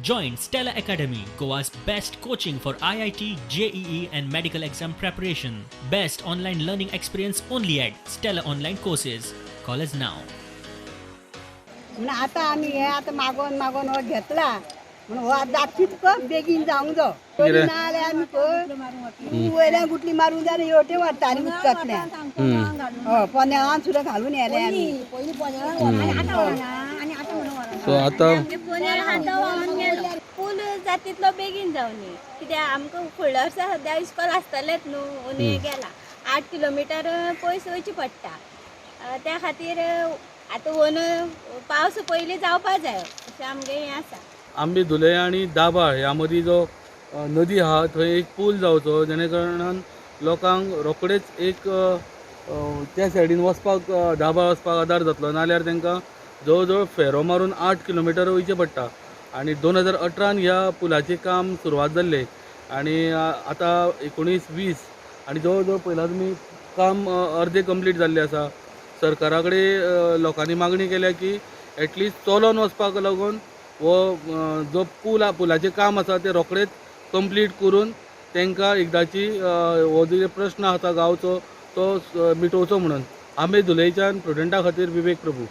Join Stella Academy, Goa's best coaching for IIT, JEE, and medical exam preparation. Best online learning experience only at Stella Online Courses. Call us now. म्हणून आता आम्ही हे आता मागून मागून हो घेतला म्हणून हो आता तितको बेगीन जावंक जाय तरी ना जाल्यार आमी पळय वयल्यान गुटली मारूंक जाय हेवटे व्हरताली उदकांतल्यान हय पोनेळान सुद्दां घालून येले आमी सो आता पूल जाता तितलो बेगीन जावनी कित्याक आमकां फुडल्या वर्सा सद्या इस्कॉल आसतलेच न्हू उनी गेला 8 किलोमिटर पयस वयची पडटा त्या खातीर आतां वन पावस पयलीं जावपा जाय अशें आमगे हें आसा आंबे धुले आणि दाबाळ ह्या मदीं जो नदी आहा थंय एक पूल जावचो जेणे कारणान लोकांक रोखडेच एक त्या सायडीन वचपाक दाबाळ वचपाक आदार जातलो नाल्यार तांकां जवळ जवळ फेरो मारून 8 किलोमिटर वयचें पडटा आणि 2018 ह्या पुलाचें काम सुरवात जाल्लें आणि आतां 19-20 आणि जवळ जवळ पयला तुमी काम अर्दे कंप्लीट जाल्लें आसा सरकारा कडेन लोकांनी मागणी केल्या की एटलिस्ट चलोन वचपाक लागून वो जो पुलाचें काम आसा तें रोखडेंच कंप्लीट करून तांकां एकदाची हो जो प्रश्न आसा गांवचो तो मिटोवचो म्हणून आंबे धुलेच्यान प्रुडंटा खातीर विवेक प्रभू.